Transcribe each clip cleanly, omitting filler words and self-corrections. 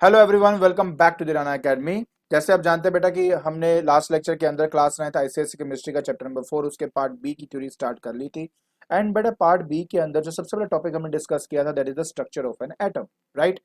Hello everyone, welcome back to the Rana academy. जैसे आप जानते हैं बेटा कि हमने लास्ट लेक्चर के अंदर क्लास 9 आईसीएससी केमिस्ट्री का चैप्टर नंबर 4 उसके पार्ट बी की थ्योरी स्टार्ट कर ली थी। एंड बेटा पार्ट बी के अंदर जो सबसे बड़ा टॉपिक हमने डिस्कस किया था that is the structure of an atom, right.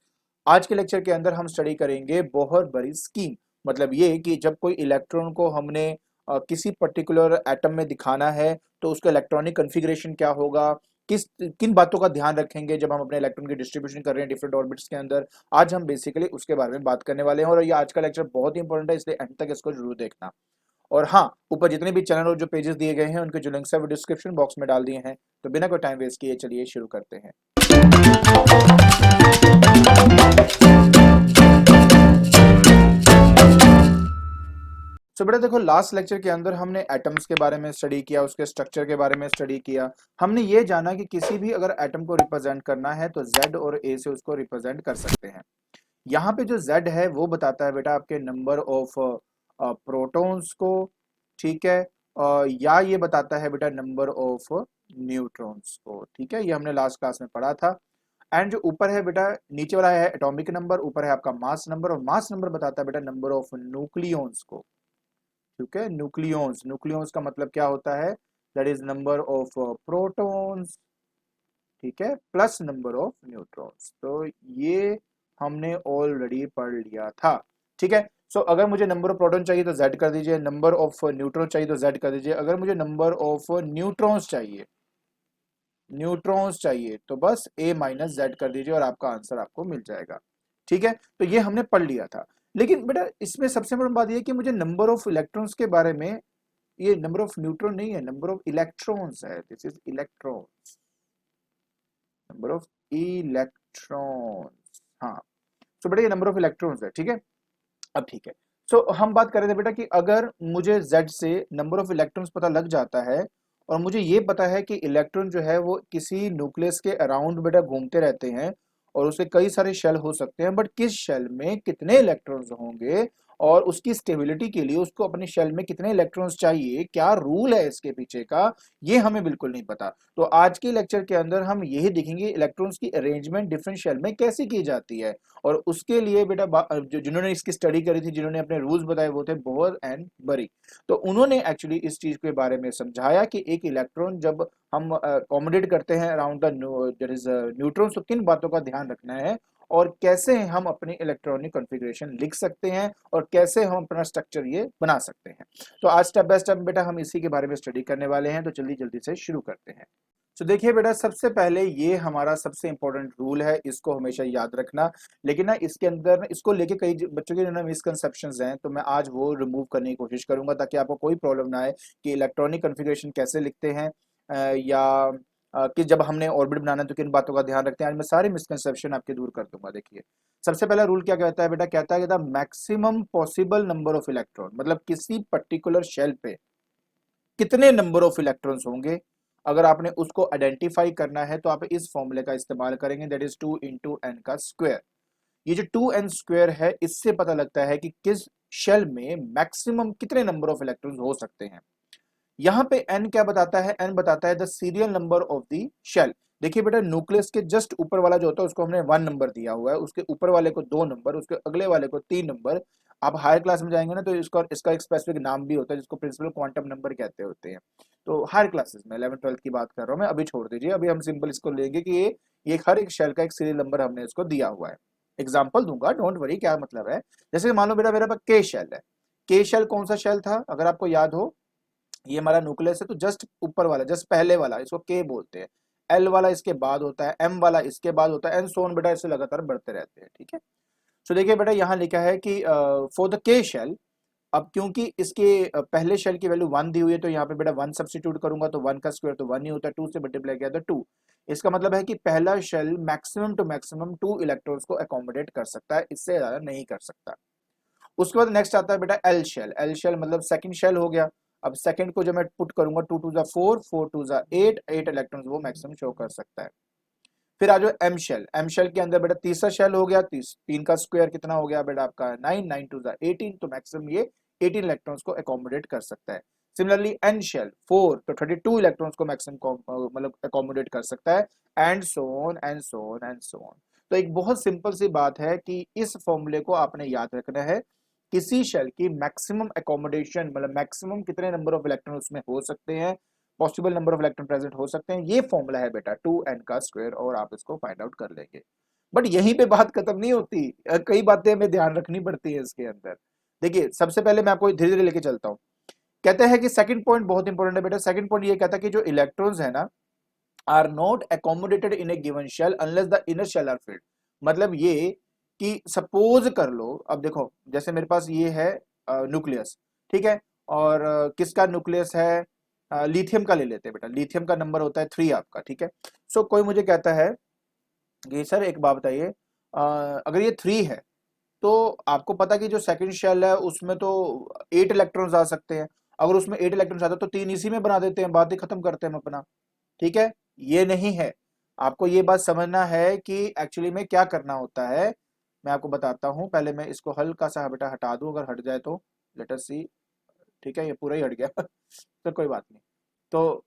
आज के लेक्चर के अंदर हम स्टडी करेंगे बहुत बड़ी स्कीम। मतलब ये कि जब कोई इलेक्ट्रॉन को हमने किसी पर्टिकुलर एटम में दिखाना है तो उसका इलेक्ट्रॉनिक कन्फिग्रेशन क्या होगा, किस किन बातों का ध्यान रखेंगे जब हम अपने इलेक्ट्रॉन की डिस्ट्रीब्यूशन कर रहे हैं डिफरेंट ऑर्बिट्स के अंदर। आज हम बेसिकली उसके बारे में बात करने वाले हैं और ये आज का लेक्चर बहुत ही इंपॉर्टेंट है, इसलिए एंड तक इसको जरूर देखना। और हाँ, ऊपर जितने भी चैनल और जो पेजेस दिए गए हैं उनके जो लिंक्स है वो डिस्क्रिप्शन बॉक्स में डाल दिए हैं। तो बिना कोई टाइम वेस्ट किए चलिए शुरू करते हैं। सो बेटा देखो, लास्ट लेक्चर के अंदर हमने एटम्स के बारे में स्टडी किया, उसके स्ट्रक्चर के बारे में स्टडी किया। हमने ये जाना कि किसी भी अगर एटम को रिप्रेजेंट करना है तो जेड और ए से उसको रिप्रेजेंट कर सकते हैं। यहाँ पे जो Z है वो बताता है बेटा आपके नंबर ऑफ प्रोटॉन्स को, ठीक है। या ये बताता है बेटा नंबर ऑफ न्यूट्रॉन्स को, ठीक है। ये हमने लास्ट क्लास में पढ़ा था। एंड जो ऊपर है बेटा, नीचे वाला है एटॉमिक नंबर, ऊपर है आपका मास नंबर, और मास नंबर बताता है बेटा नंबर ऑफ न्यूक्लियॉन्स को, ठीक है। न्यूक्लियॉन्स, न्यूक्लियॉन्स का मतलब क्या होता है, that is number of protons, ठीक है, प्लस नंबर ऑफ न्यूट्रॉन्स। तो ये हमने ऑलरेडी पढ़ लिया था, ठीक है। सो अगर मुझे नंबर ऑफ प्रोटॉन चाहिए तो Z कर दीजिए, नंबर ऑफ न्यूट्रॉन चाहिए तो Z कर दीजिए। अगर मुझे नंबर ऑफ न्यूट्रॉन्स चाहिए तो बस A माइनस Z कर दीजिए और आपका आंसर आपको मिल जाएगा, ठीक है। तो ये हमने पढ़ लिया था। लेकिन बेटा इसमें सबसे बड़ी बात यह कि मुझे नंबर ऑफ इलेक्ट्रॉन्स के बारे में, ये नंबर ऑफ न्यूट्रॉन नहीं है, नंबर ऑफ इलेक्ट्रॉन्स है, this is electrons, number of electrons, हाँ। तो बेटा ये नंबर ऑफ इलेक्ट्रॉन्स है, ठीक है। अब ठीक है। सो हम बात कर रहे थे बेटा कि अगर मुझे Z से नंबर ऑफ इलेक्ट्रॉन्स पता लग जाता है और मुझे ये पता है कि इलेक्ट्रॉन जो है वो किसी न्यूक्लियस के अराउंड बेटा घूमते रहते हैं और उसके कई सारे शेल हो सकते हैं, बट किस शेल में कितने इलेक्ट्रॉन्स होंगे और उसकी स्टेबिलिटी के लिए उसको अपने शेल में कितने इलेक्ट्रॉन्स चाहिए, क्या रूल है इसके पीछे का, ये हमें बिल्कुल नहीं पता। तो आज के लेक्चर के अंदर हम यही देखेंगे इलेक्ट्रॉन्स की अरेंजमेंट डिफरेंट शेल में कैसे की जाती है। और उसके लिए बेटा जिन्होंने इसकी स्टडी करी थी, जिन्होंने अपने रूल्स बताए वो थे बोहर एंड बरी। तो उन्होंने एक्चुअली इस चीज के बारे में समझाया कि एक इलेक्ट्रॉन जब हम अकोमोडेट करते हैं around the that is neutrons, तो किन बातों का ध्यान रखना है और कैसे हम अपनी इलेक्ट्रॉनिक कॉन्फ़िगरेशन लिख सकते हैं और कैसे हम अपना स्ट्रक्चर ये बना सकते हैं। तो आज स्टेप बाय स्टेप बेटा हम इसी के बारे में स्टडी करने वाले हैं, तो जल्दी जल्दी से शुरू करते हैं। तो देखिए बेटा, सबसे पहले ये हमारा सबसे इंपॉर्टेंट रूल है, इसको हमेशा याद रखना। लेकिन ना इसके अंदर ना इसको लेके कई बच्चों के ना मिसकंसेप्शंस हैं, तो मैं आज वो रिमूव करने की कोशिश करूंगा ताकि आपको कोई प्रॉब्लम ना आए कि इलेक्ट्रॉनिक कॉन्फ़िगरेशन कैसे लिखते हैं, या कि जब हमने ऑर्बिट बनाना है तो किन बातों का ध्यान रखते हैं। आज मैं सारे मिसकंसेप्शन आपके दूर कर दूंगा। देखिए सबसे पहला रूल क्या कहता है बेटा, कहता है कि the maximum possible number of electron, मतलब किसी पर्टिकुलर शेल पे कितने नंबर ऑफ इलेक्ट्रॉन्स होंगे, अगर आपने उसको आइडेंटिफाई करना है तो आप इस फॉर्मूले का इस्तेमाल करेंगे, दैट इज 2 इंटू एन का स्क्वायर। ये जो 2n स्क्वायर है इससे पता लगता है कि किस शेल में मैक्सिमम कितने नंबर ऑफ इलेक्ट्रॉन्स हो सकते हैं। यहाँ पे n क्या बताता है, n बताता है the serial number of the shell. देखिए बेटा, न्यूक्लियस के जस्ट ऊपर वाला जो होता है उसको हमने 1 नंबर दिया हुआ है, उसके ऊपर वाले को 2 नंबर, उसके अगले वाले को 3 नंबर। आप हायर क्लास में जाएंगे ना तो इसका एक स्पेसिफिक नाम भी होता है जिसको प्रिंसिपल क्वांटम नंबर कहते होते हैं। तो हायर क्लासेस में 11 12 की बात कर रहा हूँ मैं, अभी छोड़ दीजिए, अभी हम सिंपल इसको लेंगे कि ये हर एक शेल का एक सीरियल नंबर हमने इसको दिया हुआ है। एग्जाम्पल दूंगा, डोंट वरी, क्या मतलब है। जैसे मान लो बेटा मेरे पास के शेल है। के शेल कौन सा शेल था अगर आपको याद हो, ये हमारा न्यूक्लियस है, तो जस्ट ऊपर वाला, जस्ट पहले वाला, इसको के बोलते हैं। एल वाला इसके बाद होता है, एम वाला इसके बाद होता है, एंड सो ऑन बेटा, इससे लगातार बढ़ते रहते हैं, ठीक है। तो देखिए बेटा यहाँ लिखा है कि फॉर द के शेल, अब क्योंकि इसके पहले शेल की वैल्यू 1 दी हुई है तो यहाँ पे बेटा 1 सब्स्टिट्यूट करूंगा तो 1 का स्क्वायर तो 1 ही होता है, 2 से मल्टीप्लाई किया तो 2। इसका मतलब है कि पहला shell maximum two maximum 2 electrons को अकोमोडेट कर सकता है, इससे ज्यादा नहीं कर सकता। उसके बाद नेक्स्ट आता है बेटा एल शेल। एल शेल मतलब सेकंड शेल हो गया। अब सेकंड को जब मैं पुट करूंगा 2 टू जा 4, 4 टू जा 8, 8 इलेक्ट्रॉन्स वो मैक्सिमम शो कर सकता है। फिर आ जाओ एम शेल। एम शेल के अंदर बेटा तीसरा शेल हो गया, 3 का स्क्वायर कितना हो गया बेटा आपका 9, 9 टू जा 18, तो मैक्सिमम ये 18 इलेक्ट्रॉन्स को अकोमोडेट कर सकता है। सिमिलरली एन शेल 4, तो 32 इलेक्ट्रॉन्स को मैक्सिमम मतलब अकोमोडेट कर सकता है, and so on and so on and so on. तो एक बहुत सिंपल सी बात है कि इस फॉर्मूले को आपने याद रखना है। किसी शेल की मैक्सिमम एकोमोडेशन मतलब मैक्सिमम कितने नंबर ऑफ इलेक्ट्रॉन उसमें हो सकते हैं, possible number of electron present हो सकते हैं, ये फॉर्मूला है बेटा 2n का स्क्वायर, और आप इसको फाइंड आउट कर लेंगे। बट यहीं पे बात खत्म नहीं होती, कई बातें हमें ध्यान रखनी पड़ती है इसके अंदर। देखिए सबसे पहले मैं आपको धीरे धीरे लेके चलता हूँ। कहते हैं कि सेकंड पॉइंट बहुत इंपॉर्टेंट है बेटा। सेकंड पॉइंट ये कहता है कि जो इलेक्ट्रॉन्स है ना are not accommodated in a given shell unless the inner shell are filled। मतलब ये कि सपोज कर लो, अब देखो जैसे मेरे पास ये है न्यूक्लियस, ठीक है, और किसका न्यूक्लियस है, लिथियम का ले लेते हैं बेटा। लिथियम का नंबर होता है 3 आपका, ठीक है। सो कोई मुझे कहता है कि सर एक बात बताइए, अगर ये 3 है तो आपको पता है कि जो सेकंड शेल है उसमें तो 8 इलेक्ट्रॉन्स आ सकते हैं। अगर उसमें 8 इलेक्ट्रॉन्स आते हैं तो 3 इसी में बना देते हैं, बात ही खत्म करते हैं हम अपना, ठीक है। ये नहीं है, आपको ये बात समझना है कि एक्चुअली में क्या करना होता है। मैं आपको बताता हूं, पहले मैं इसको हल्का सा बेटा हटा दूं, अगर हट जाए तो लेट अस सी। ठीक है, ये पूरा ही हट गया तो कोई बात नहीं। तो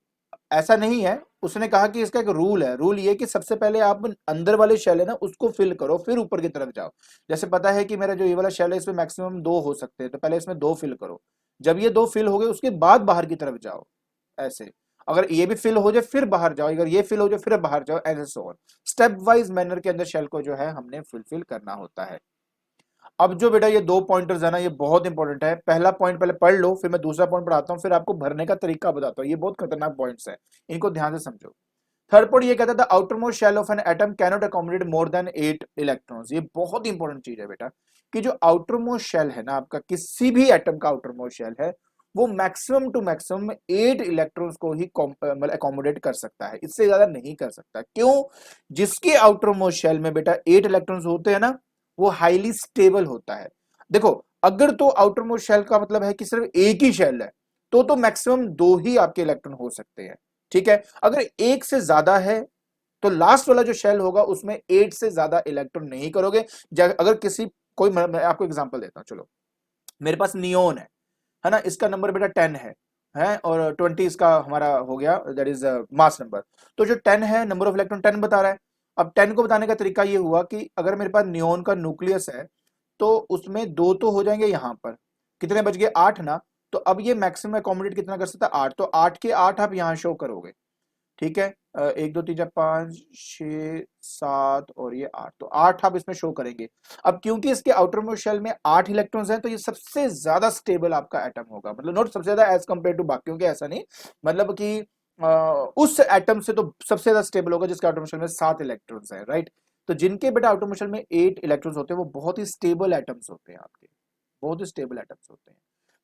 ऐसा नहीं है, उसने कहा कि इसका एक रूल है। रूल ये कि सबसे पहले आप अंदर वाले शेल है ना उसको फिल करो, फिर ऊपर की तरफ जाओ। जैसे पता है कि मेरा जो ये वाला शेल है इसमें मैक्सिमम 2 हो सकते हैं, तो पहले इसमें 2 फिल करो। जब ये 2 फिल हो गए उसके बाद बाहर की तरफ जाओ, ऐसे। अगर ये भी फिल हो जाए फिर बाहर जाओ, अगर ये फिल हो जाए फिर बाहर जाओ, ऐसे so on. Step wise manner के अंदर शेल को जो है हमने फुलफिल करना होता है। अब जो बेटा ये 2 पॉइंटर्स है ना, ये बहुत इंपॉर्टेंट है। पहला पॉइंट पहले पढ़ लो, फिर मैं दूसरा पॉइंट पढ़ाता हूँ, फिर आपको भरने का तरीका बताता हूँ। ये बहुत खतरनाक पॉइंट्स हैं, इनको ध्यान से समझो। थर्ड पॉइंट ये कहता था outermost shell of an atom cannot accommodate more than 8 electrons. ये बहुत इंपॉर्टेंट चीज है बेटा, कि जो आउटरमोस्ट शेल है ना आपका, किसी भी एटम का आउटरमोस्ट शेल है, वो मैक्सिमम टू मैक्सिमम 8 इलेक्ट्रॉन्स को ही मतलब अकोमोडेट कर सकता है, इससे ज्यादा नहीं कर सकता। क्यों? जिसके आउटरमोस्ट शेल में बेटा 8 इलेक्ट्रॉन्स होते हैं ना, वो हाईली स्टेबल होता है। देखो अगर तो आउटरमोस्ट शेल का मतलब है कि सिर्फ एक ही शेल है, तो मैक्सिमम 2 ही आपके इलेक्ट्रॉन हो सकते हैं, ठीक है। अगर एक से ज्यादा है तो लास्ट वाला जो शेल होगा उसमें 8 से ज्यादा इलेक्ट्रॉन नहीं करोगे। अगर किसी कोई, मैं आपको एग्जांपल देता हूं, चलो मेरे पास नियोन है ना, इसका नंबर बेटा 10 है और 20 इसका हमारा हो गया, दैट इज मास नंबर। तो जो 10 है, नंबर ऑफ इलेक्ट्रॉन 10 बता रहा है। अब 10 को बताने का तरीका ये हुआ कि अगर मेरे पास नियोन का न्यूक्लियस है तो उसमें 2 तो हो जाएंगे, यहां पर कितने बच गए, 8 ना। तो अब ये मैक्सिमम अकोमोडेट कितना कर सकता है, 8। तो 8 के 8 आप यहां शो करोगे, ठीक है। 1 2 3 4 5 6 7 और ये 8, तो 8 आप इसमें शो करेंगे। अब क्योंकि इसके आउटर मोस्ट शेल में 8 इलेक्ट्रॉन्स हैं, तो ये सबसे ज्यादा स्टेबल आपका एटम होगा। मतलब नॉट सबसे ज्यादा एज कंपेयर टू बाकियों के, ऐसा नहीं, मतलब कि उस एटम से तो सबसे ज्यादा स्टेबल होगा जिसके आउटर मोस्ट शेल में 7 इलेक्ट्रॉन्स हैं, राइट। तो जिनके बेटा आउटर मोस्ट शेल में 8 इलेक्ट्रॉन्स होते हैं वो बहुत ही स्टेबल एटम्स होते हैं आपके, बहुत ही स्टेबल एटम्स होते हैं।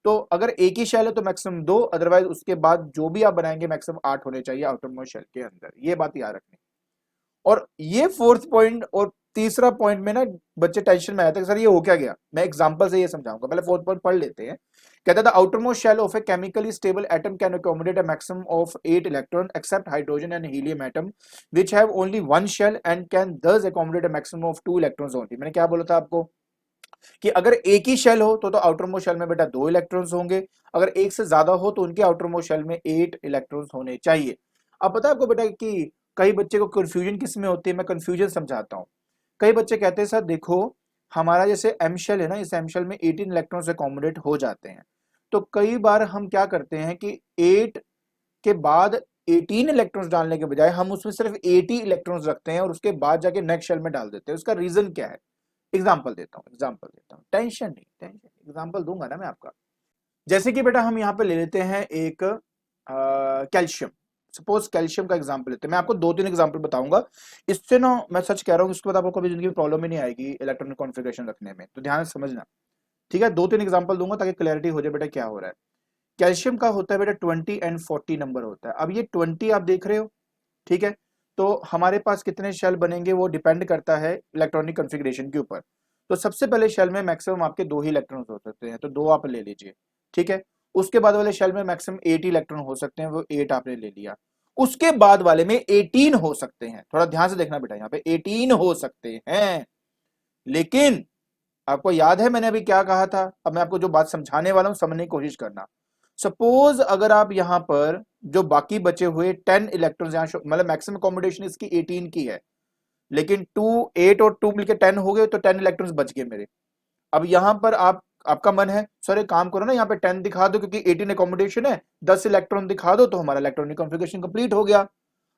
तो अगर एक ही शेल है तो मैक्सिमम 2, अदरवाइज उसके बाद जो भी आप बनाएंगे मैक्सिमम 8 होने चाहिए आउटर मोस्ट शेल के अंदर, ये बात याद रखनी। और ये फोर्थ पॉइंट और तीसरा पॉइंट में ना बच्चे टेंशन में आए थे, सर ये हो क्या गया। मैं एग्जांपल से ये समझाऊंगा, पहले फोर्थ पॉइंट पढ़ लेते हैं। कहता था outer most shell of a chemically stable atom can accommodate a maximum of 8 electron except hydrogen and helium atom which have only one shell and can thus accommodate a maximum of 2 electrons only. मैंने क्या बोला था आपको कि अगर एक ही shell हो तो आउटर मोस्ट शेल में बेटा 2 इलेक्ट्रॉन्स होंगे, अगर एक से ज्यादा हो तो उनके आउटर मोस्ट शेल में 8 इलेक्ट्रॉन्स होने चाहिए। अब पता है आपको बेटा कि कई बच्चे को कंफ्यूजन किस में होती है, मैं कंफ्यूजन समझाता हूं। कई बच्चे कहते हैं सर देखो हमारा जैसे एम शेल है ना, इस एम शेल में 18 इलेक्ट्रॉन्स अकोमोडेट हो जाते हैं। तो कई बार हम क्या करते हैं कि 8 के बाद 18 इलेक्ट्रॉन्स डालने के बजाय हम उसमें सिर्फ 80 इलेक्ट्रॉन्स रखते हैं और उसके बाद जाके नेक्स्ट शेल में डाल देते हैं। उसका रीजन क्या है? एग्जाम्पल देता हूँ, टेंशन नहीं, एग्जाम्पल दूंगा ना मैं आपका। जैसे कि बेटा हम यहाँ पे ले लेते हैं एक कैल्शियम। सपोज कैल्शियम का एग्जाम्पल लेते हैं, मैं आपको 2-3 एग्जाम्पल बताऊंगा। इससे ना मैं सच कह रहा हूँ, इसके बाद आपको कभी जिंदगी में प्रॉब्लम ही नहीं आएगी इलेक्ट्रॉनिक कॉन्फ़िगरेशन रखने में, तो ध्यान से समझना, ठीक है। 2-3 एग्जाम्पल दूंगा ताकि क्लैरिटी हो जाए बेटा क्या हो रहा है। कैल्शियम का होता है बेटा 20 एंड 40 नंबर होता है। अब ये 20 आप देख रहे हो, ठीक है। तो हमारे पास कितने शेल बनेंगे वो डिपेंड करता है इलेक्ट्रॉनिक कॉन्फ़िगरेशन के ऊपर। तो सबसे पहले शेल में मैक्सिमम आपके 2 ही इलेक्ट्रॉन्स हो सकते हैं, तो 2 आप ले लीजिए, ठीक है। उसके बाद वाले शेल में मैक्सिमम 8 इलेक्ट्रॉन हो सकते हैं, वो 8 आपने ले लिया। उसके बाद वाले में 18 हो सकते हैं, थोड़ा ध्यान से देखना बेटा, यहाँ पे 18 हो सकते हैं। लेकिन आपको याद है मैंने अभी क्या कहा था? अब मैं आपको जो बात समझाने वाला हूं समझने की कोशिश करना। सपोज अगर आप यहां पर जो बाकी बचे हुए 10 इलेक्ट्रॉन्स यहां मतलब मैक्सिमम अकोमोडेशन इसकी 18 की है, लेकिन 2 8 और 2 मिलके 10 हो गए, तो 10 इलेक्ट्रॉन्स बच गए मेरे। अब यहां पर आपका मन है सर एक काम करो ना, यहाँ पे 10 दिखा दो क्योंकि 18 अकोमोडेशन है, 10 इलेक्ट्रॉन दिखा दो तो हमारा इलेक्ट्रॉनिक कॉन्फ़िगरेशन कंप्लीट हो गया।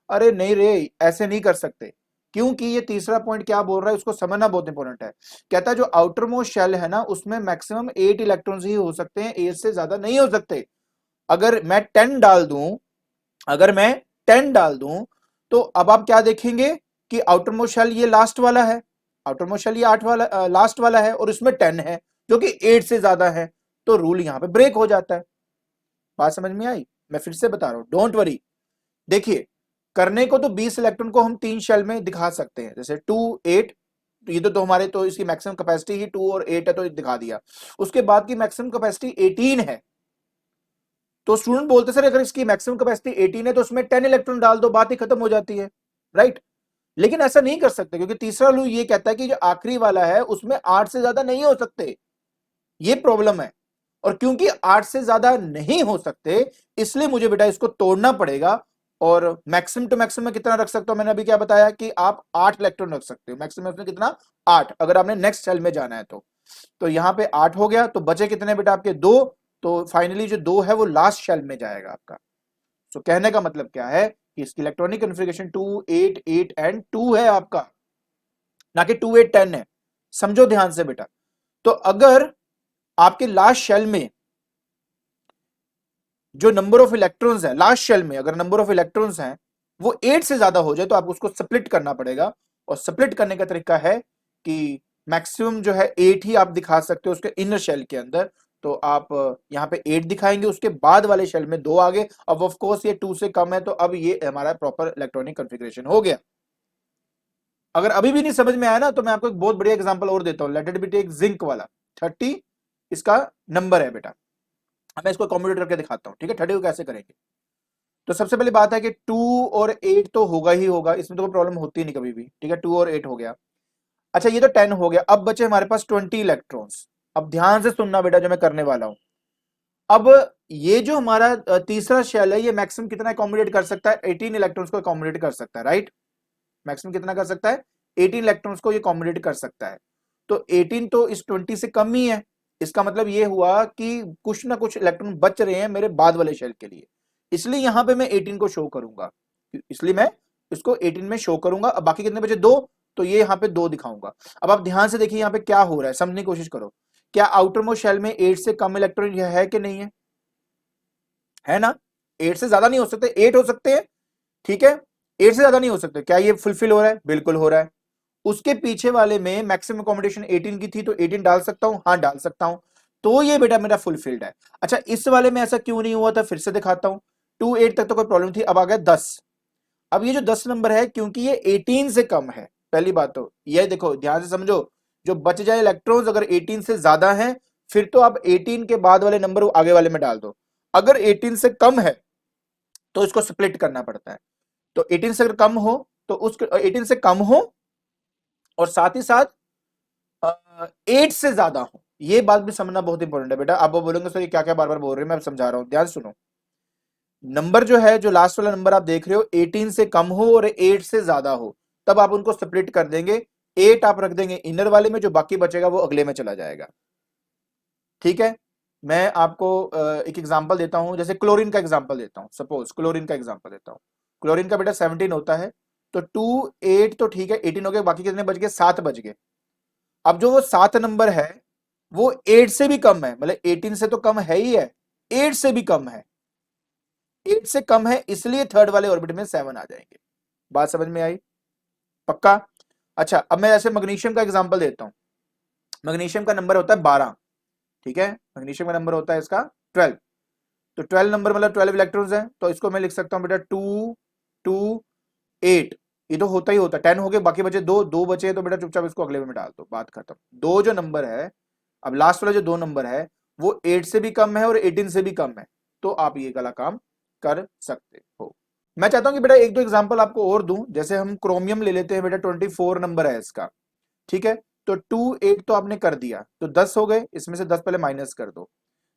अरे नहीं रे, ऐसे नहीं कर सकते, क्योंकि ये तीसरा पॉइंट क्या बोल रहा है उसको समझना बहुत इंपॉर्टेंट है। कहता है जो आउटर मोस्ट शेल है ना, उसमें मैक्सिमम 8 इलेक्ट्रॉन्स ही हो सकते हैं, 8 से ज्यादा नहीं हो सकते। अगर मैं 10 डाल दूं, अगर मैं 10 डाल दूं, तो अब आप क्या देखेंगे कि आउटर मोस्ट शेल ये लास्ट वाला है, आउटर मोस्ट शेल ये 8 वाला लास्ट वाला है, और इसमें 10 है जो कि 8 से ज्यादा है, तो रूल यहां पे ब्रेक हो जाता है। बात समझ में आई? मैं फिर से बता रहा हूं, डोंट वरी। देखिए, करने को तो 20 इलेक्ट्रॉन को हम 3 शेल में दिखा सकते हैं, जैसे 2 8, तो ये तो हमारे तो इसकी मैक्सिमम कैपेसिटी ही 2 और 8 है, तो दिखा दिया। उसके बाद की मैक्सिमम कैपेसिटी 18 है, तो स्टूडेंट बोलते सर अगर इसकी मैक्सिमम कैपेसिटी 18 है तो उसमें 10 इलेक्ट्रॉन डाल दो, बात ही खत्म हो जाती है, राइट। लेकिन ऐसा नहीं कर सकते, क्योंकि तीसरा रूल ये कहता है कि जो आखिरी वाला है उसमें 8 से ज्यादा नहीं हो सकते, ये प्रॉब्लम है। और क्योंकि 8 से ज्यादा नहीं हो सकते, इसलिए मुझे बेटा इसको तोड़ना पड़ेगा। और मैक्सिमम टू मैक्सिमम कितना रख सकता हूं, मैंने अभी क्या बताया कि आप 8 इलेक्ट्रॉन रख सकते हो, मैक्सिमम में कितना 8, अगर आपने नेक्स्ट सेल में जाना है तो यहां पे 8 हो गया, तो बचे कितने बेटा आपके 2, तो फाइनली जो 2 है वो लास्ट शेल में जाएगा आपका। तो कहने का मतलब क्या है कि इसकी इलेक्ट्रॉनिक कॉन्फ़िगरेशन 2 8 8 एंड 2 है आपका, ना कि 2 8 10 है। समझो ध्यान से बेटा। तो अगर आपके लास्ट शेल में जो नंबर ऑफ इलेक्ट्रॉन्स है, लास्ट शेल में अगर नंबर ऑफ इलेक्ट्रॉन्स हैं वो 8 से ज्यादा हो जाए, तो आपको उसको स्प्लिट करना पड़ेगा। और स्प्लिट करने का तरीका है कि मैक्सिमम जो है 8 ही आप दिखा सकते हो उसके इनर शेल के अंदर, तो आप यहाँ पे 8 दिखाएंगे, उसके बाद वाले शेल में 2 आगे। अब ऑफ कोर्स ये 2 से कम है, तो अब ये हमारा प्रॉपर इलेक्ट्रॉनिक कॉन्फ़िगरेशन हो गया। अगर अभी भी नहीं समझ में आया ना, तो मैं आपको एक बहुत बढ़िया एग्जांपल और देता हूं, let it be take zinc वाला। 30 इसका नंबर है बेटा, मैं इसको कॉम्प्यूटर करके दिखाता हूं, ठीक है। 30 को कैसे करेंगे, तो सबसे पहली बात है कि 2 और 8 तो होगा ही होगा, इसमें तो कोई प्रॉब्लम होती नहीं कभी भी, ठीक है। 2 और 8 हो गया। अच्छा, ये तो 10 हो गया, अब बचे हमारे पास 20 इलेक्ट्रॉन्स। अब ध्यान से सुनना बेटा जो मैं करने वाला हूं। अब ये जो हमारा तीसरा शेल है, ये मैक्सिमम कितना अकोमोडेट कर सकता है, 18 इलेक्ट्रॉन्स को अकोमोडेट कर सकता है, राइट। मैक्सिमम कितना कर सकता है, 18 इलेक्ट्रॉन्स को ये अकोमोडेट कर सकता है। तो 18 तो इस 20 से कम ही है, इसका मतलब ये हुआ कि कुछ ना कुछ इलेक्ट्रॉन बच रहे हैं मेरे बाद वाले शेल के लिए, इसलिए यहां पे मैं 18 को शो करूंगा, इसलिए मैं इसको 18 में शो करूंगा। अब बाकी कितने बचे, 2, तो ये यहाँ पे 2 दिखाऊंगा। अब आप ध्यान से देखिए यहाँ पे क्या हो रहा है, समझने की कोशिश करो। क्या आउटर मोस्ट शेल में 8 से कम इलेक्ट्रॉन है कि नहीं है ना। 8 से ज्यादा नहीं हो सकते, 8 हो सकते हैं, ठीक है। 8 से ज्यादा नहीं हो सकते, क्या ये फुलफिल हो रहा है, बिल्कुल हो रहा है। उसके पीछे वाले में मैक्सिमम अकोमोडेशन 18 की थी, तो 18 डाल सकता हूं, हाँ डाल सकता हूं, तो ये बेटा मेरा फुलफिल्ड है। अच्छा, इस वाले में ऐसा क्यों नहीं हुआ था, फिर से दिखाता हूं। 2 8 तक तो कोई प्रॉब्लम थी, अब आ गया 10। अब ये जो 10 नंबर है, क्योंकि ये 18 से कम है, पहली बात तो ये देखो ध्यान से समझो, जो बच जाए इलेक्ट्रॉन्स अगर 18 से ज्यादा हैं, फिर तो आप 18 के बाद वाले नंबर आगे वाले में डाल दो। अगर 18 से कम है तो इसको स्प्लिट करना पड़ता है। तो 18 से अगर कम हो, तो उस 18 से कम हो और साथ ही साथ 8 से ज्यादा हो, ये बात भी समझना बहुत इंपॉर्टेंट है बेटा। आप वो बोलेंगे सर ये क्या क्या बार बार बोल रहे हैं, मैं समझा रहा हूं, ध्यान सुनो। नंबर जो है, जो लास्ट वाला नंबर आप देख रहे हो, 18 से कम हो और 8 से ज्यादा हो, तब आप उनको सेपरेट कर देंगे। 8 आप रख देंगे इनर वाले में, जो बाकी बचेगा वो अगले में चला जाएगा, ठीक है। मैं आपको एक एग्जांपल देता हूं, जैसे क्लोरीन का एग्जांपल देता हूं, सपोज क्लोरीन का एग्जांपल देता हूं। क्लोरीन का बेटा 17 होता है, तो 2 8 तो ठीक है, 18 हो गए, बाकी कितने बच गए, 7 बच गए। अब जो वो 7 नंबर है वो 8 से भी कम है, मतलब 18 से तो कम है ही है, 8 से भी कम है, 8 से कम है, इसलिए थर्ड वाले ऑर्बिट में 7 आ जाएंगे। बात समझ में आई, पक्का। अच्छा, अब मैं ऐसे मैग्नीशियम का एग्जांपल देता हूं। मैग्नीशियम का नंबर होता है 12, ठीक है। मैग्नीशियम का नंबर होता है इसका 12, तो 12 नंबर मतलब 12 इलेक्ट्रॉन्स हैं, तो इसको मैं लिख सकता हूं बेटा 2 2 8। ये तो होता ही होता है, 10 हो गए, बाकी बचे 2, 2 बचे, तो बेटा चुपचाप इसको अगले में डाल दो, बात खत्म। दो जो नंबर है, अब लास्ट वाला जो 2 नंबर है वो 8 से भी कम है और 18 से भी कम है, तो आप ये वाला काम कर सकते हो। मैं चाहता हूं कि बेटा एक दो एग्जांपल आपको और दूं, जैसे हम क्रोमियम ले लेते हैं बेटा, 24 नंबर है इसका, ठीक है। तो 2 8 तो आपने कर दिया, तो 10 हो गए, इसमें से 10 पहले माइनस कर दो।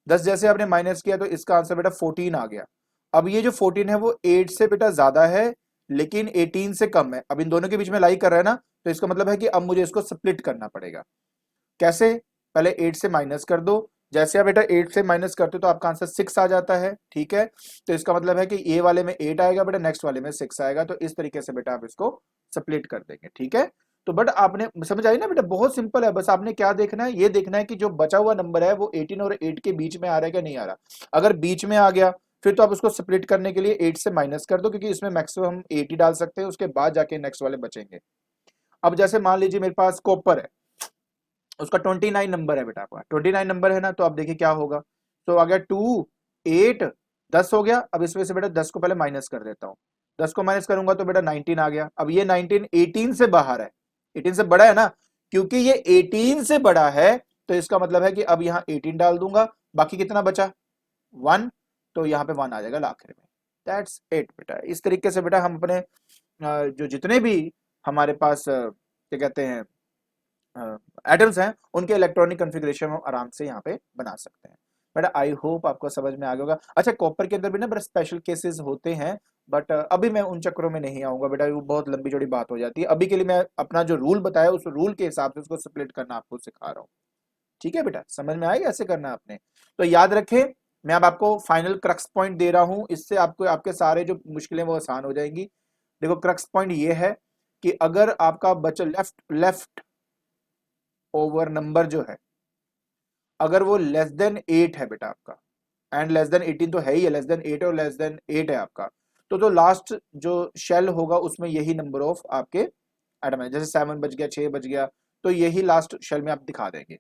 10 जैसे आपने माइनस किया तो इसका आंसर बेटा 14 आ गया। अब ये जो 14 है वो 8 से बेटा ज्यादा है, लेकिन 18 से कम है, अब इन दोनों के बीच में लाई कर रहा है ना, तो इसका मतलब है कि अब मुझे इसको स्प्लिट करना पड़ेगा। कैसे? पहले 8 से माइनस कर दो, जैसे आप बेटा 8 से माइनस करते हो तो आपका आंसर 6 आ जाता है, ठीक है। तो इसका मतलब है कि ये वाले में 8 आएगा बेटा, नेक्स्ट वाले में 6 आएगा, तो इस तरीके से बेटा आप इसको स्प्लिट कर देंगे, ठीक है। तो बट आपने समझ आई ना बेटा, बहुत सिंपल है, बस आपने क्या देखना है, ये देखना है कि जो बचा हुआ नंबर है वो 18 और 8 के बीच में आ रहा है क्या नहीं आ रहा। अगर बीच में आ गया फिर तो आप उसको स्प्लिट करने के लिए 8 से माइनस कर दो, क्योंकि इसमें मैक्सिमम हम 8 ही डाल सकते हैं, उसके बाद जाके नेक्स्ट वाले बचेंगे। अब जैसे मान लीजिए मेरे पास कॉपर है, उसका 29 नंबर है बेटा, आपका 29 नंबर है ना, तो आप देखिए क्या होगा। तो आ गया 2 8 10 हो गया। अब इसमें से बेटा 10 को पहले माइनस कर देता हूँ, 10 को माइनस करूंगा तो बेटा 19 आ गया। अब ये 19 18 से बाहर है, 18 से बड़ा है ना, क्योंकि ये 18 से बड़ा है तो इसका मतलब है कि अब यहाँ 18 डाल दूंगा, बाकी कितना बचा 1, तो यहाँ पे 1 आ जाएगा आखिर में। दैट्स इट बेटा। इस तरीके से बेटा हम अपने जो जितने भी हमारे पास क्या कहते हैं एटम्स हैं, उनके इलेक्ट्रॉनिक कॉन्फ़िगरेशन हम आराम से यहाँ पे बना सकते हैं। बट आई होप आपको समझ में आ गया होगा। अच्छा, कॉपर के अंदर भी ना बड़े स्पेशल केसेस होते हैं, बट अभी मैं उन चक्करों में नहीं आऊंगा बेटा, वो बहुत लंबी चौड़ी बात हो जाती है। अभी के लिए मैं अपना जो रूल बताया उस रूल के हिसाब से उसको स्प्लिट करना आपको सिखा रहा हूँ, ठीक है बेटा। समझ में आएगा ऐसे करना आपने। तो याद रखें, मैं अब आपको फाइनल क्रक्स पॉइंट दे रहा हूं, इससे आपको आपके सारे जो मुश्किलें वो आसान हो जाएंगी। देखो क्रक्स पॉइंट ये है कि अगर आपका बचा लेफ्ट लेफ्ट ओवर नंबर जो है, अगर वो लेस देन 8 है बेटा आपका, एंड लेस देन 18 तो है ही है, लेस देन 8 और लेस देन 8 है आपका, तो जो लास्ट जो शेल होगा उसमें यही नंबर ऑफ आपके एटम है। जैसे 7 बच गया, 6 बच गया, तो यही लास्ट शेल में आप दिखा देंगे।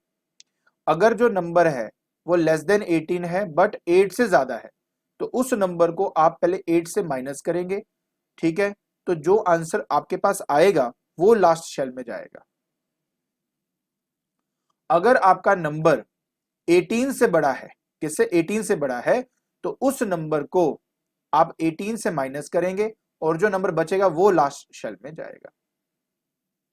अगर जो नंबर है वो लेस देन 18 है बट 8 से ज्यादा है, तो उस नंबर को आप पहले 8 से माइनस करेंगे, ठीक है। तो जो आंसर आपके पास आएगा वो लास्ट शेल में जाएगा। अगर आपका नंबर 18 से बड़ा है, किससे 18 से बड़ा है, तो उस नंबर को आप 18 से माइनस करेंगे और जो नंबर बचेगा वो लास्ट शेल में जाएगा,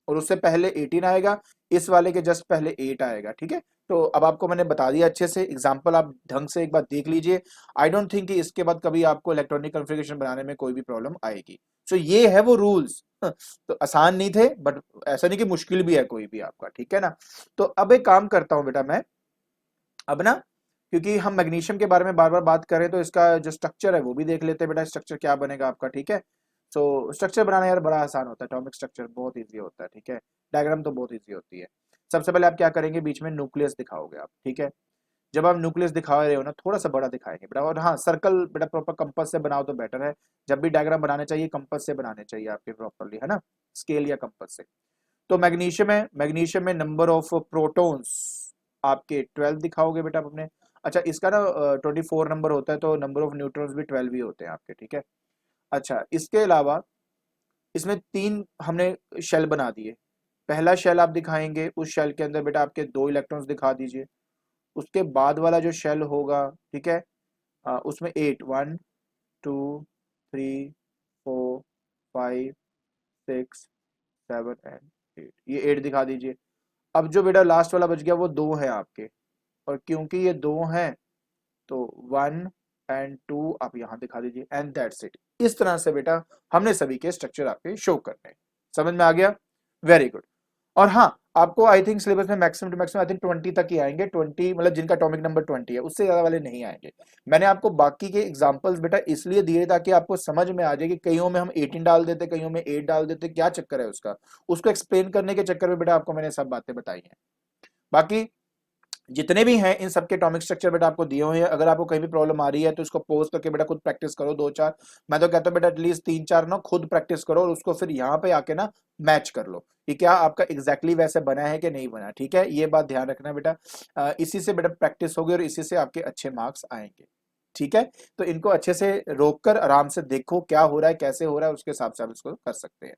और उससे पहले 18 आएगा, इस वाले के जस्ट पहले 8 आएगा, ठीक है। तो अब आपको मैंने बता दिया अच्छे से, एग्जांपल आप ढंग से एक बार देख लीजिए। आई डोंट थिंक कि इसके बाद कभी आपको इलेक्ट्रॉनिक कॉन्फ़िगरेशन बनाने में कोई भी प्रॉब्लम आएगी। सो ये है वो रूल्स। तो आसान नहीं थे, बट ऐसा नहीं कि मुश्किल भी है कोई भी आपका, ठीक है ना। तो अब एक काम करता हूं बेटा मैं, अब ना, क्योंकि हम मैग्नीशियम के बारे में बार बार बात करें तो इसका जो स्ट्रक्चर है वो भी देख लेते हैं बेटा, स्ट्रक्चर क्या बनेगा आपका, ठीक है। सो स्ट्रक्चर बनाना यार बड़ा आसान होता है, एटॉमिक स्ट्रक्चर बहुत इजी होता है, ठीक है। डायग्राम तो बहुत इजी होती है। सबसे पहले आप क्या करेंगे, बीच में न्यूक्लियस दिखाओगे आप, ठीक है। जब आप न्यूक्लियस दिखा रहे हो ना, थोड़ा सा बड़ा दिखाएंगे बेटा, और हाँ सर्कल बेटा प्रॉपर कंपास से बनाओ तो बेटर है। जब भी डायग्राम बनाने चाहिए कंपास से बनाने चाहिए आपके प्रॉपरली, है ना, स्केल या कंपास से। तो मैग्नीशियम है, मैग्नीशियम में नंबर ऑफ प्रोटॉन्स आपके 12 दिखाओगे बेटा आप अपने। अच्छा, इसका ना 24 नंबर होता है, तो नंबर ऑफ न्यूट्रॉन्स भी 12 ही होते हैं आपके, ठीक है। अच्छा, इसके अलावा इसमें 3 हमने शेल बना दिए। पहला शेल आप दिखाएंगे, उस शेल के अंदर बेटा आपके 2 इलेक्ट्रॉन्स दिखा दीजिए। उसके बाद वाला जो शेल होगा, ठीक है, उसमें 8 1 2 3 4 5 6 7 एंड 8, ये 8 दिखा दीजिए। अब जो बेटा लास्ट वाला बच गया वो 2 है आपके, और क्योंकि ये 2 हैं तो 1 एंड 2 आप यहां दिखा दीजिए, एंड दैट्स इट। इस तरह से बेटा हमने सभी के स्ट्रक्चर आपके शो करने हैं। समझ में आ गया? Very good. और हाँ, आपको आई थिंक सिलेबस में maximum two maximum I think 20 तक ही आएंगे, 20 मतलब जिनका एटॉमिक नंबर 20 है, उससे ज्यादा वाले नहीं आएंगे। मैंने आपको बाकी के एग्जांपल्स बेटा इसलिए दिए ताकि आपको समझ में आ जाए कि कईयों में हम 18 डाल देते, कईयों में 8 डाल देते, क्या चक्कर है उसका। उसको एक्सप्लेन करने के चक्कर में बेटा आपको मैंने सब बातें बताई हैं। बाकी जितने भी हैं इन सबके एटॉमिक स्ट्रक्चर बेटा आपको दिए हुए हैं। अगर आपको कहीं भी प्रॉब्लम आ रही है तो इसको पोज करके बेटा खुद प्रैक्टिस करो, 2 4। मैं तो कहता हूँ बेटा एटलीस्ट 3 4 ना खुद प्रैक्टिस करो, और उसको फिर यहाँ पे आके ना मैच कर लो कि क्या आपका एग्जैक्टली वैसे बना है कि नहीं बना, ठीक है। ये बात ध्यान रखना बेटा। इसी से बेटा प्रैक्टिस होगी और इसी से आपके अच्छे मार्क्स आएंगे, ठीक है। तो इनको अच्छे से रोक कर आराम से देखो क्या हो रहा है, कैसे हो रहा है, उसके हिसाब से आप इसको कर सकते हैं।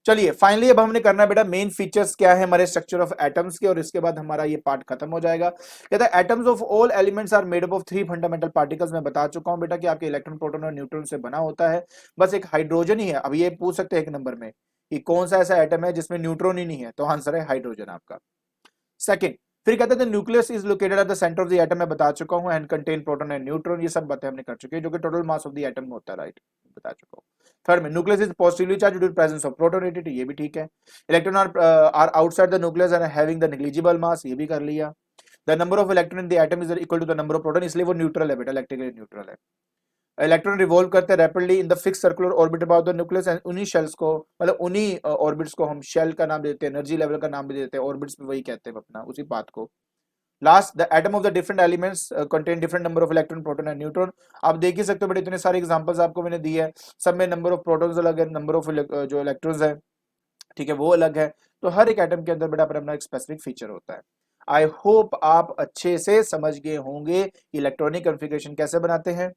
चलिए फाइनली अब हमने करना है बेटा मेन फीचर्स क्या है हमारे स्ट्रक्चर ऑफ एटम्स के, और इसके बाद हमारा ये पार्ट खत्म हो जाएगा। कहता है atoms of all elements are made up of 3 fundamental particles. मैं बता चुका हूं बेटा कि आपके इलेक्ट्रॉन प्रोटॉन और न्यूट्रॉन से बना होता है, बस एक हाइड्रोजन ही है। अब ये पूछ सकते हैं एक नंबर में कि कौन सा ऐसा एटम है जिसमें न्यूट्रॉन ही नहीं है, तो आंसर है हाइड्रोजन आपका। सेकंड, फिर कहते हैं nucleus is located at the centre of the atom. मैं बता चुका हूं, and contain proton and neutron, ये सब बातें हमने कर चुके हैं, जो कि total mass of the atom होता है, राइट। बता चुका हूँ। थर्ड में nucleus is positively charge due to presence of protonated, ये भी ठीक है। Electron are outside the nucleus and having the negligible mass, ये भी कर लिया। The number of electron in the atom is equal to the number of proton, इसलिए वो न्यूट्रल है बेटा, इलेक्ट्रिकली न्यूट्रल है। इलेक्ट्रॉन रिवॉल्व करते हैं rapidly in the fix circular orbit about the nucleus, and उन्हीं शेल्स को, मतलब उन्हीं ऑर्बिट्स को हम शेल का नाम देते हैं, एनर्जी लेवल का नाम भी देते हैं, ऑर्बिट्स भी वही कहते हैं अपना, उसी बात को। Last, the atom of the different elements contain different number of electron, proton and neutron. आप देख ही सकते हो बेटे, इतने सारे एग्जांपल्स आपको मैंने दिए हैं, सब में नंबर ऑफ प्रोटॉन्स अलग है, नंबर ऑफ जो इलेक्ट्रॉन्स है, ठीक है, वो अलग है। तो हर एक एटम के अंदर बेटा अपना एक स्पेसिफिक फीचर होता है। आई होप आप अच्छे से समझ गए होंगे इलेक्ट्रॉनिक कॉन्फ़िगरेशन कैसे बनाते हैं,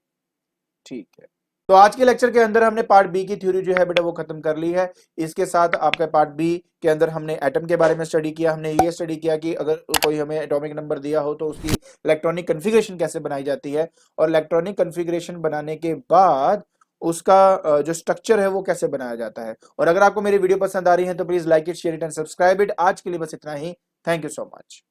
ठीक है। तो आज के लेक्चर के अंदर हमने पार्ट बी की थ्योरी जो है बेटा वो खत्म कर ली है। इसके साथ आपका पार्ट बी के अंदर हमने एटम के बारे में स्टडी किया, हमने ये स्टडी किया कि अगर कोई हमें एटॉमिक नंबर दिया हो तो उसकी इलेक्ट्रॉनिक कॉन्फ़िगरेशन कैसे बनाई जाती है, और इलेक्ट्रॉनिक कॉन्फ़िगरेशन बनाने के बाद उसका जो स्ट्रक्चर है वो कैसे बनाया जाता है। और अगर आपको मेरी वीडियो पसंद आ रही है तो please like it, share it and subscribe it. आज के लिए बस इतना ही। Thank you so much.